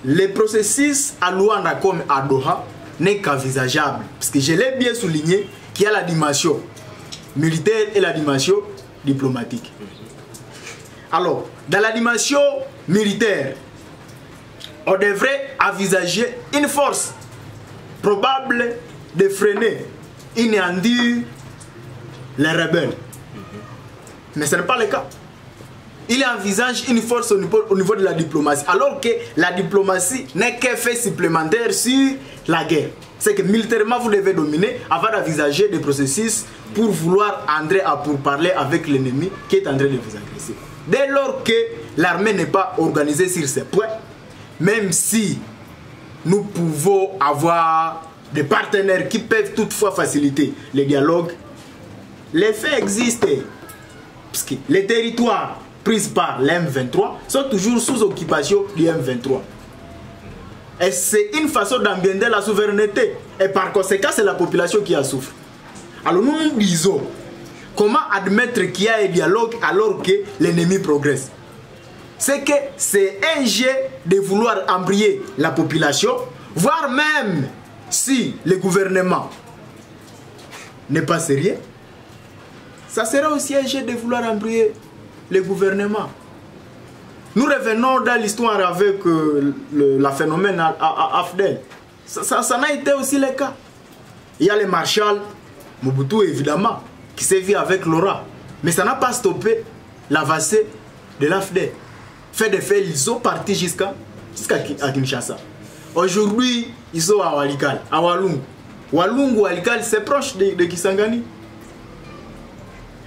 le processus à Luanda comme à Doha n'est qu'envisageable. Parce que je l'ai bien souligné qu'il y a la dimension militaire et la dimension diplomatique. Alors, dans la dimension militaire, on devrait envisager une force probable de freiner, inander les rebelles. Mais ce n'est pas le cas. Il envisage une force au niveau de la diplomatie, alors que la diplomatie n'est qu'un fait supplémentaire sur la guerre. C'est que militairement, vous devez dominer avant d'envisager des processus pour vouloir entrer à pourparler avec l'ennemi qui est en train de vous agresser. Dès lors que l'armée n'est pas organisée sur ces points, même si nous pouvons avoir des partenaires qui peuvent toutefois faciliter les dialogues, les faits existent. Parce que les territoires pris par l'M23 sont toujours sous occupation du M23. Et c'est une façon d'ambienter la souveraineté. Et par conséquent, c'est la population qui en souffre. Alors nous nous disons, comment admettre qu'il y a un dialogue alors que l'ennemi progresse? C'est que c'est un jet de vouloir embrayer la population, voire même si le gouvernement n'est pas sérieux, ça sera aussi un jet de vouloir embrayer le gouvernement. Nous revenons dans l'histoire avec le phénomène à AFDEL. Ça n'a été aussi le cas. Il y a le marshal Mobutu, évidemment, qui s'est vu avec Laura. Mais ça n'a pas stoppé l'avancée de l'AFDEL. Fait de fait, ils sont partis jusqu'à Kinshasa. Aujourd'hui, ils sont à Walikale, à Walungu. Walungu, Walikale, c'est proche de Kisangani.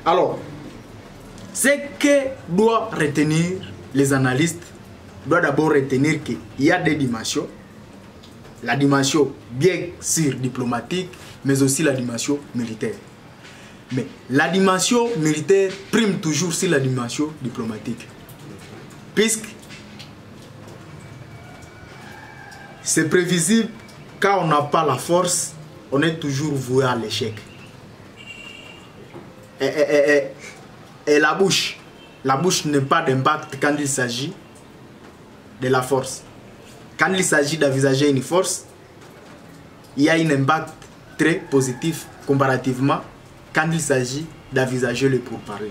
Alors, ce que doivent retenir les analystes, doivent d'abord retenir qu'il y a des dimensions. La dimension bien sûr diplomatique, mais aussi la dimension militaire. Mais la dimension militaire prime toujours sur la dimension diplomatique. Puisque c'est prévisible, quand on n'a pas la force, on est toujours voué à l'échec. Et la bouche n'est pas d'impact quand il s'agit de la force. Quand il s'agit d'envisager une force, il y a un impact très positif comparativement quand il s'agit d'envisager le pourparler.